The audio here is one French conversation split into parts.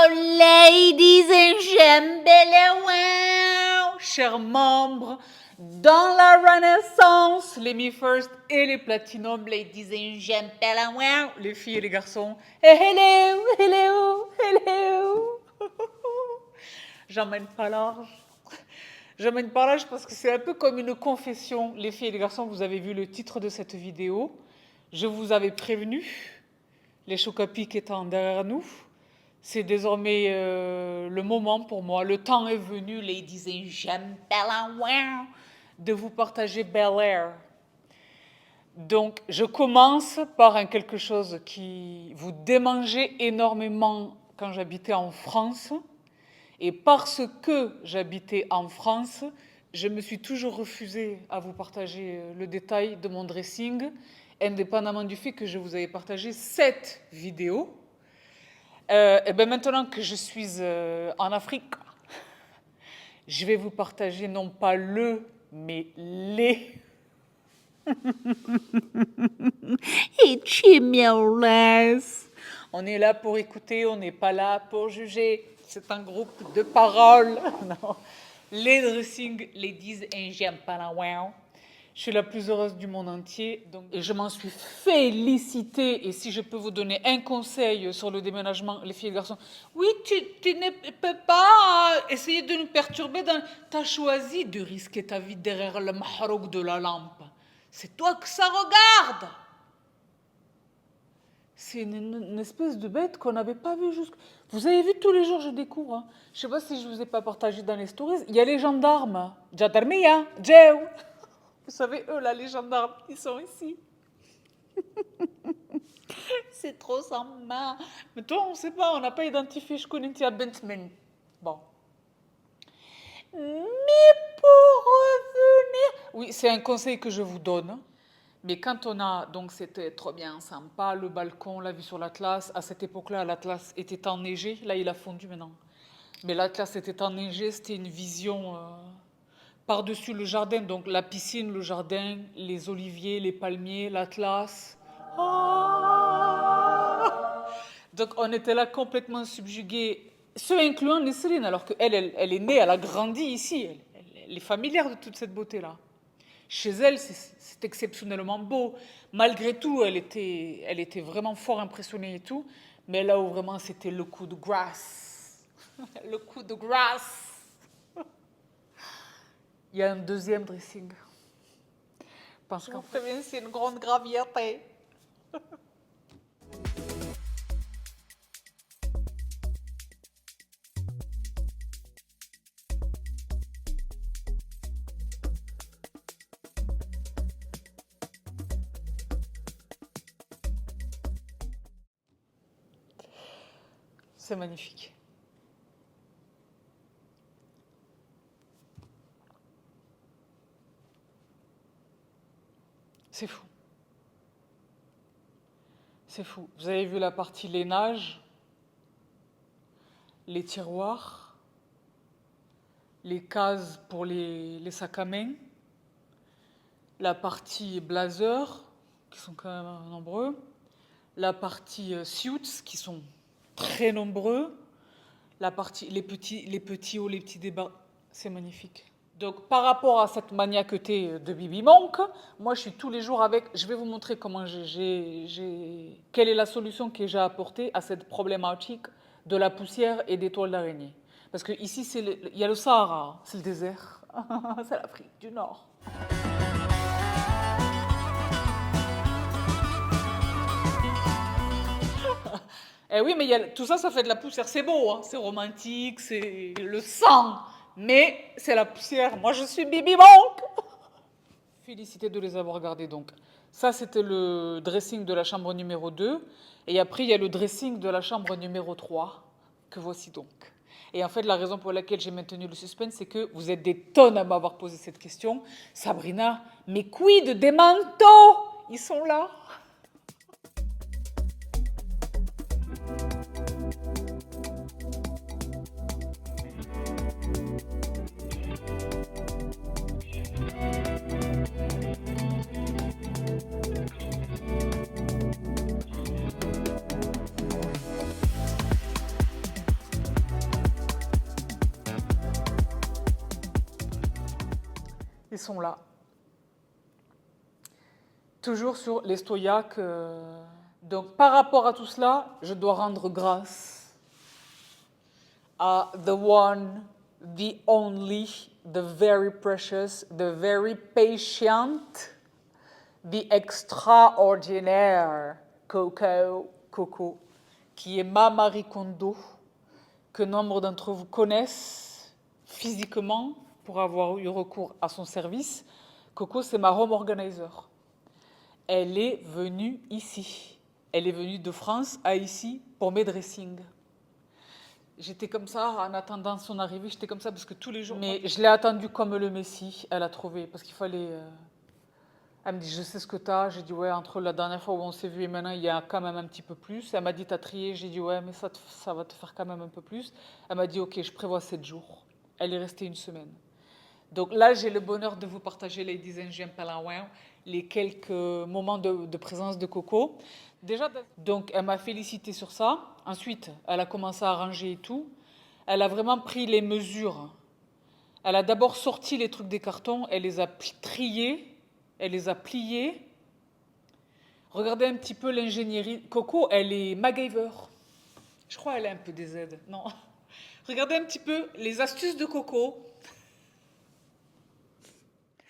Ladies and gentlemen, chers membres, dans la Renaissance, les Me First et les Platinum, ladies and gentlemen, les filles et les garçons, hello, hello, hello. J'emmène pas large. J'emmène pas large parce que c'est un peu comme une confession. Les filles et les garçons, vous avez vu le titre de cette vidéo. Je vous avais prévenu, les Choc-à-Pic étant derrière nous. C'est désormais le moment pour moi. Le temps est venu, ladies and gentlemen, de vous partager Bel Air. Donc, je commence par quelque chose qui vous démangeait énormément quand j'habitais en France. Et parce que j'habitais en France, je me suis toujours refusée à vous partager le détail de mon dressing, indépendamment du fait que je vous avais partagé cette vidéo. Et bien maintenant que je suis en Afrique, je vais vous partager non pas le, mais les. Et on est là pour écouter, on n'est pas là pour juger. C'est un groupe de paroles. Non. Les dressing, ladies and gentlemen. Je suis la plus heureuse du monde entier, donc, et je m'en suis félicitée. Et si je peux vous donner un conseil sur le déménagement, les filles et les garçons, oui, tu ne peux pas essayer de nous perturber. Tu as choisi de risquer ta vie derrière le mahrouk de la lampe. C'est toi que ça regarde. C'est une espèce de bête qu'on n'avait pas vue jusque... Vous avez vu, tous les jours, je découvre. Hein. Je ne sais pas si je ne vous ai pas partagé dans les stories. Il y a les gendarmes. Gendarmeria, Djeu. Vous savez, eux, là, les gendarmes, ils sont ici. C'est trop sans main. Mais toi, on ne sait pas, on n'a pas identifié. Je connais Tia Bentman. Bon. Mais pour revenir... Oui, c'est un conseil que je vous donne. Mais quand on a... Donc, c'était trop bien sympa, le balcon, la vue sur l'Atlas. À cette époque-là, l'Atlas était enneigé. Là, il a fondu maintenant. Mais l'Atlas était enneigé. C'était une vision... par-dessus le jardin, donc la piscine, le jardin, les oliviers, les palmiers, l'Atlas. Ah, donc on était là complètement subjugués, ce incluant Nesrine, alors qu'elle elle est née, elle a grandi ici, elle est familière de toute cette beauté-là. Chez elle, c'est exceptionnellement beau. Malgré tout, elle était vraiment fort impressionnée et tout, mais là où vraiment c'était le coup de grâce. Le coup de grâce. Il y a un deuxième dressing. Parce qu'en fait, c'est une grande gravité. C'est magnifique. C'est fou. C'est fou. Vous avez vu la partie lainage, les tiroirs, les cases pour les sacs à main, la partie blazer, qui sont quand même nombreux, la partie suits, qui sont très nombreux, la partie, les petits hauts, les petits débats. C'est magnifique. Donc, par rapport à cette maniaqueté de Bibi Monk, moi, je suis tous les jours avec... Je vais vous montrer comment quelle est la solution que j'ai apportée à cette problématique de la poussière et des toiles d'araignée. Parce que ici, il y a le Sahara, c'est le désert. C'est l'Afrique du Nord. Eh oui, mais tout ça, ça fait de la poussière. C'est beau, hein, c'est romantique, c'est le sang. Mais c'est la poussière. Moi, je suis Bibi Monk. Félicité de les avoir regardés, donc. Ça, c'était le dressing de la chambre numéro 2. Et après, il y a le dressing de la chambre numéro 3, que voici donc. Et en fait, la raison pour laquelle j'ai maintenu le suspense, c'est que vous êtes des tonnes à m'avoir posé cette question. Sabrina, mais quid des manteaux? Ils sont là. ils sont là. Toujours sur les stoïaques. Donc, par rapport à tout cela, je dois rendre grâce à the one, the only, the very precious, the very patient, the extraordinaire Coco, qui est ma Marie Kondo, que nombre d'entre vous connaissent physiquement pour avoir eu recours à son service. Coco, c'est ma home organizer. Elle est venue ici. Elle est venue de France à ici pour mes dressings. J'étais comme ça en attendant son arrivée. J'étais comme ça parce que tous les jours... Mais je l'ai attendue comme le Messie. Elle a trouvé parce qu'il fallait... Elle me dit, je sais ce que t'as. J'ai dit, ouais, entre la dernière fois où on s'est vu et maintenant, il y a quand même un petit peu plus. Elle m'a dit, t'as trié. J'ai dit, ouais, mais ça va te faire quand même un peu plus. Elle m'a dit, ok, je prévois 7 jours. Elle est restée une semaine. Donc là, j'ai le bonheur de vous partager, ladies and gentlemen, les quelques moments de présence de Coco. Déjà, donc, elle m'a félicité sur ça. Ensuite, elle a commencé à ranger et tout. Elle a vraiment pris les mesures. Elle a d'abord sorti les trucs des cartons. Elle les a triés. Elle les a pliés. Regardez un petit peu l'ingénierie. Coco, elle est MacGyver. Je crois qu'elle a un peu des aides. Non. Regardez un petit peu les astuces de Coco.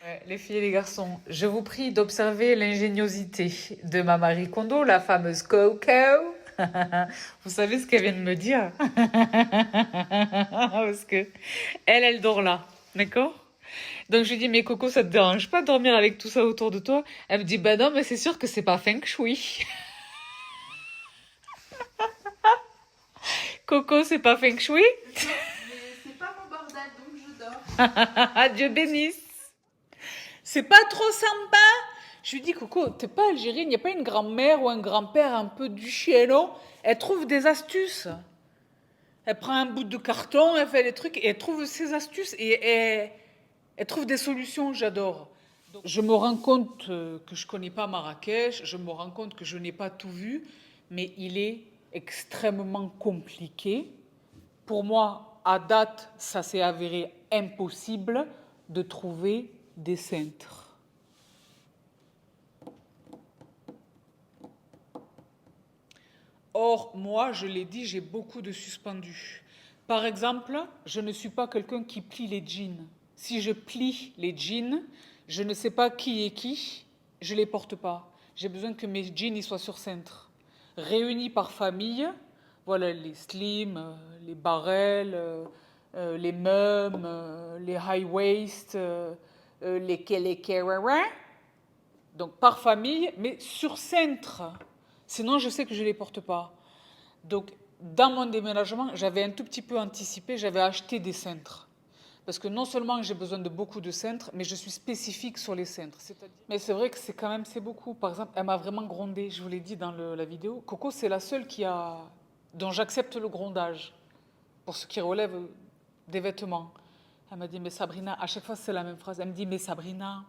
Ouais, les filles et les garçons, je vous prie d'observer l'ingéniosité de ma Marie Kondo, la fameuse Coco. Vous savez ce qu'elle vient de me dire? Parce que elle dort là, d'accord? Donc je lui dis, mais Coco, ça te dérange pas de dormir avec tout ça autour de toi? Elle me dit, bah non, mais c'est sûr que c'est pas feng shui. Coco, c'est pas feng shui? C'est pas mon bordel, donc je dors. Dieu bénisse. C'est pas trop sympa. Je lui dis, Coco, t'es pas algérienne, il n'y a pas une grand-mère ou un grand-père un peu du chieno? Elle trouve des astuces. Elle prend un bout de carton, elle fait des trucs et elle trouve ses astuces et elle trouve des solutions, j'adore. Donc, je me rends compte que je connais pas Marrakech, je me rends compte que je n'ai pas tout vu, mais il est extrêmement compliqué. Pour moi, à date, ça s'est avéré impossible de trouver des cintres. Or, moi, je l'ai dit, j'ai beaucoup de suspendus. Par exemple, je ne suis pas quelqu'un qui plie les jeans. Si je plie les jeans, je ne sais pas qui est qui, je ne les porte pas. J'ai besoin que mes jeans ils soient sur cintre. Réunis par famille, voilà les slim, les barrels, les mums, les high waist, les kelekerawa. Donc par famille, mais sur cintre. Sinon, je sais que je ne les porte pas. Donc, dans mon déménagement, j'avais un tout petit peu anticipé, j'avais acheté des cintres. Parce que non seulement j'ai besoin de beaucoup de cintres, mais je suis spécifique sur les cintres. Mais c'est vrai que c'est quand même, c'est beaucoup. Par exemple, elle m'a vraiment grondé, je vous l'ai dit dans la vidéo. Coco, c'est la seule dont j'accepte le grondage, pour ce qui relève des vêtements. Elle m'a dit, mais Sabrina, à chaque fois c'est la même phrase. Elle me dit, mais Sabrina,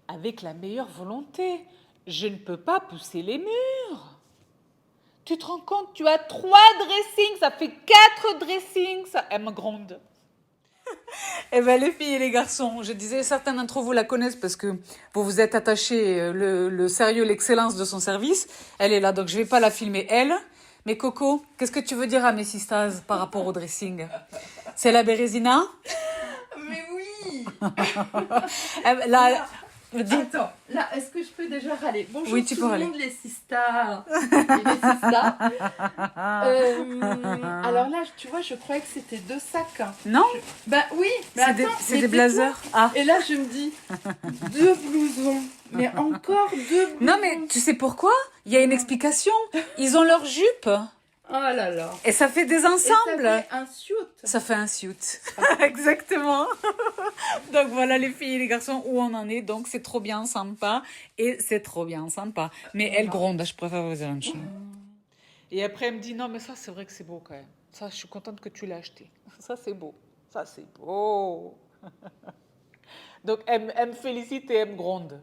avec la meilleure volonté, je ne peux pas pousser les murs. Tu te rends compte, tu as 3 dressings, ça fait 4 dressings. Elle me gronde. Eh bien, les filles et les garçons, je disais, certains d'entre vous la connaissent parce que vous vous êtes attachés le sérieux, l'excellence de son service. Elle est là, donc je ne vais pas la filmer elle. Mais Coco, qu'est-ce que tu veux dire à mes sisters par rapport au dressing? C'est la Bérésina? Mais oui. Là, Attends, là, est-ce que je peux déjà râler? Bonjour oui, tu tout peux le râler. monde, les sisters et les sisters. Alors là, tu vois, je croyais que c'était 2 sacs. Non, Bah oui, mais c'est attends, des blazers. Ah. Et là, je me dis, 2 blousons. Mais encore 2 blousons. Non, mais tu sais pourquoi? Il y a une explication. Ils ont leur jupe. Oh là là. Et ça fait des Et ensembles. ça fait un suit. Ça fait un suit. Exactement. Donc voilà les filles et les garçons où on en est. Donc c'est trop bien sympa. Et c'est trop bien sympa. Mais elle gronde, je préfère vous dire une chose. Et après elle me dit non mais ça c'est vrai que c'est beau quand même. Ça je suis contente que tu l'aies acheté. Ça c'est beau. Ça c'est beau. Donc elle me félicite et elle me gronde.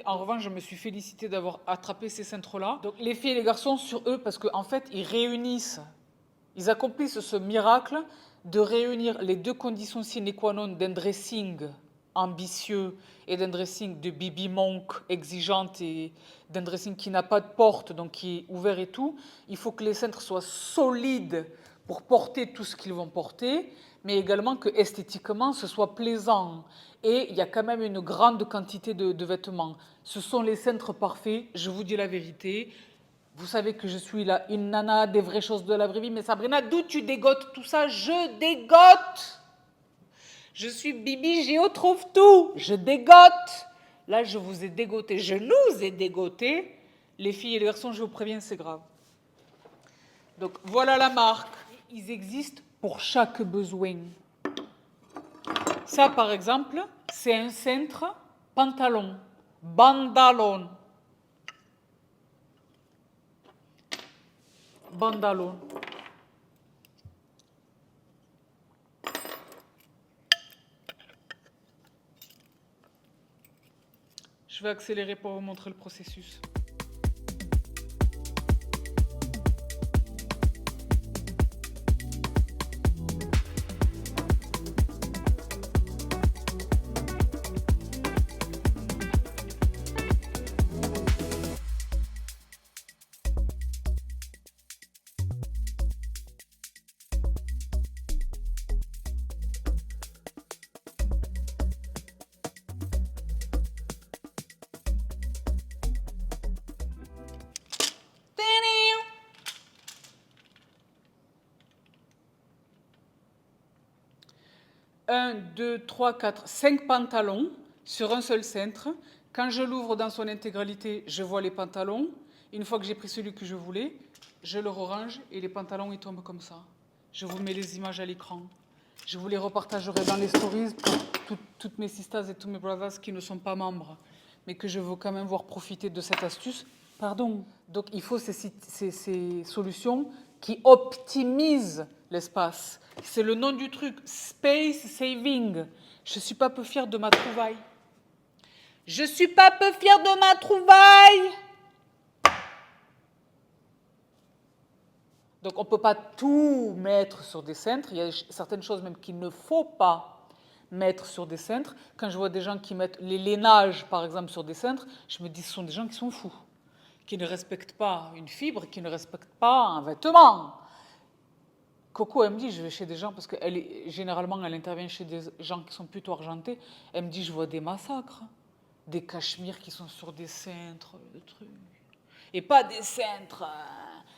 En revanche, je me suis félicitée d'avoir attrapé ces cintres-là. Donc les filles et les garçons sur eux, parce qu'en fait, ils accomplissent ce miracle de réunir les 2 conditions sine qua non d'un dressing ambitieux et d'un dressing de Bibi Monk exigeante et d'un dressing qui n'a pas de porte, donc qui est ouvert et tout, il faut que les cintres soient solides pour porter tout ce qu'ils vont porter, mais également que esthétiquement ce soit plaisant. Et il y a quand même une grande quantité de vêtements. Ce sont les cintres parfaits, je vous dis la vérité. Vous savez que je suis là une nana des vraies choses de la vraie vie, mais Sabrina, d'où tu dégotes tout ça? Je dégote! Je suis Bibi Géo trouve tout. Je dégote. Là, je vous ai dégoté. Je nous ai dégoté. Les filles et les garçons, je vous préviens, c'est grave. Donc, voilà la marque. Ils existent pour chaque besoin. Ça, par exemple, c'est un cintre pantalon. Bandalon. Bandalon. Je vais accélérer pour vous montrer le processus. Un, 2, 3, 4, 5 pantalons sur un seul cintre. Quand je l'ouvre dans son intégralité, je vois les pantalons. Une fois que j'ai pris celui que je voulais, je le range et les pantalons ils tombent comme ça. Je vous mets les images à l'écran. Je vous les repartagerai dans les stories pour toutes mes sisters et tous mes brothers qui ne sont pas membres, mais que je veux quand même voir profiter de cette astuce. Pardon. Donc il faut ces solutions qui optimisent l'espace. C'est le nom du truc, space saving. Je suis pas peu fière de ma trouvaille. Je suis pas peu fière de ma trouvaille. Donc on ne peut pas tout mettre sur des cintres. Il y a certaines choses même qu'il ne faut pas mettre sur des cintres. Quand je vois des gens qui mettent les lainages, par exemple, sur des cintres, je me dis ce sont des gens qui sont fous, qui ne respectent pas une fibre, qui ne respectent pas un vêtement. Coco, elle me dit, je vais chez des gens, parce généralement, elle intervient chez des gens qui sont plutôt argentés. Elle me dit, je vois des massacres, des cachemires qui sont sur des cintres, des trucs. Et pas des cintres.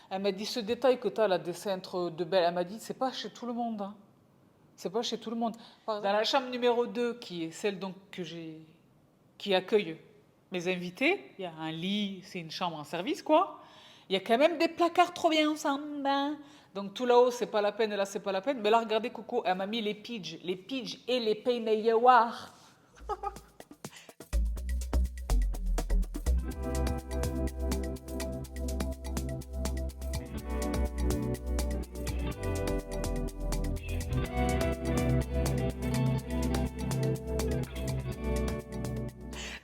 Elle m'a dit, ce détail que tu as là, des cintres de belle, elle m'a dit, c'est pas chez tout le monde. Hein. C'est pas chez tout le monde. Dans la chambre numéro 2, qui est celle donc qui accueille mes invités, il y a un lit, c'est une chambre en service, quoi. Il y a quand même des placards trop bien ensemble. Hein. Donc tout là-haut, c'est pas la peine, et là, c'est pas la peine. Mais là, regardez, Coco, elle m'a mis les pidges et les peineyewar.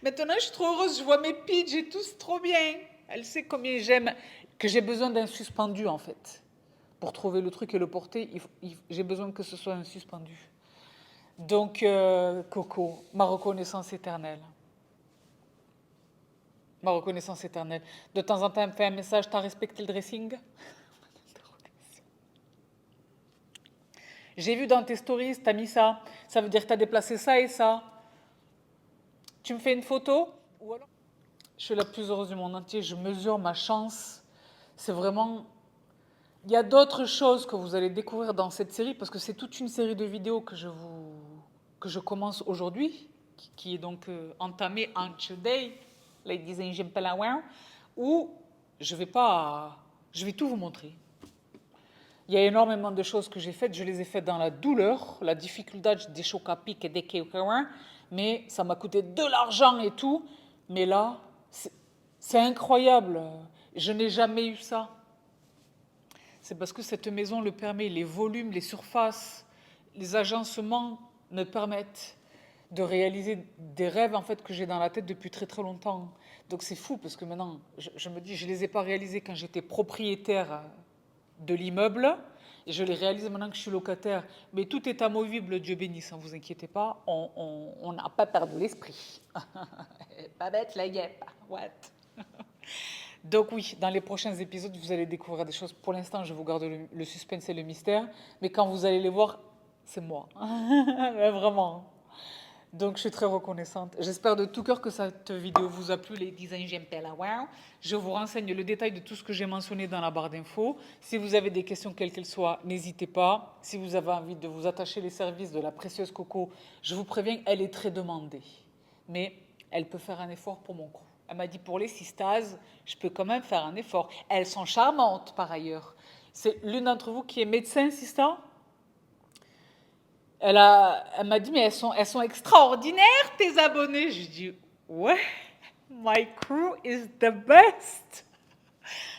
Maintenant, je suis trop heureuse, je vois mes pidges et tout, c'est trop bien. Elle sait combien j'aime, que j'ai besoin d'un suspendu, en fait. Pour trouver le truc et le porter, j'ai besoin que ce soit un suspendu. Donc, Coco, ma reconnaissance éternelle. Ma reconnaissance éternelle. De temps en temps, elle me fait un message, t'as respecté le dressing? J'ai vu dans tes stories, t'as mis ça. Ça veut dire que t'as déplacé ça et ça. Tu me fais une photo? Ou alors, je suis la plus heureuse du monde entier, je mesure ma chance. C'est vraiment... Il y a d'autres choses que vous allez découvrir dans cette série, parce que c'est toute une série de vidéos que je commence aujourd'hui, qui est donc entamée en today, ladies and gentlemen, où je vais tout vous montrer. Il y a énormément de choses que j'ai faites, je les ai faites dans la douleur, la difficulté des chocs à pic et des kéoukéouins, mais ça m'a coûté de l'argent et tout. Mais là, c'est incroyable. Je n'ai jamais eu ça. C'est parce que cette maison le permet. Les volumes, les surfaces, les agencements me permettent de réaliser des rêves en fait que j'ai dans la tête depuis très très longtemps. Donc c'est fou parce que maintenant, je me dis, je ne les ai pas réalisés quand j'étais propriétaire de l'immeuble. Et je les réalise maintenant que je suis locataire. Mais tout est amovible, Dieu bénisse, ne vous inquiétez pas. On n'a pas perdu l'esprit. Pas bête, la guêpe. What? Donc oui, dans les prochains épisodes, vous allez découvrir des choses. Pour l'instant, je vous garde le suspense et le mystère. Mais quand vous allez les voir, c'est moi. Mais vraiment. Donc, je suis très reconnaissante. J'espère de tout cœur que cette vidéo vous a plu, ladies and gentlemen. Je vous renseigne le détail de tout ce que j'ai mentionné dans la barre d'infos. Si vous avez des questions, quelles qu'elles soient, n'hésitez pas. Si vous avez envie de vous attacher les services de la précieuse Coco, je vous préviens, elle est très demandée. Mais elle peut faire un effort pour mon crew. Elle m'a dit, pour les sistas, je peux quand même faire un effort. Elles sont charmantes, par ailleurs. C'est l'une d'entre vous qui est médecin, sista? Elle m'a dit, mais elles sont extraordinaires, tes abonnés. J'ai dit, ouais, my crew is the best.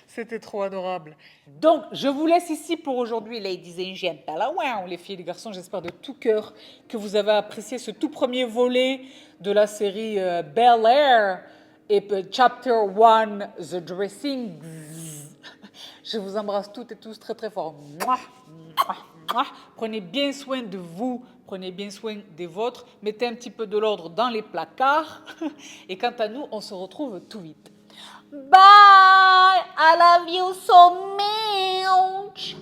C'était trop adorable. Donc, je vous laisse ici pour aujourd'hui, ladies and gentlemen, les filles et les garçons. J'espère de tout cœur que vous avez apprécié ce tout premier volet de la série Bel Air et Chapter 1, The Dressing. Je vous embrasse toutes et tous très très fort. Mouah, mouah, mouah. Prenez bien soin de vous, prenez bien soin des vôtres, mettez un petit peu de l'ordre dans les placards. Et quant à nous, on se retrouve tout vite. Bye! I love you so much!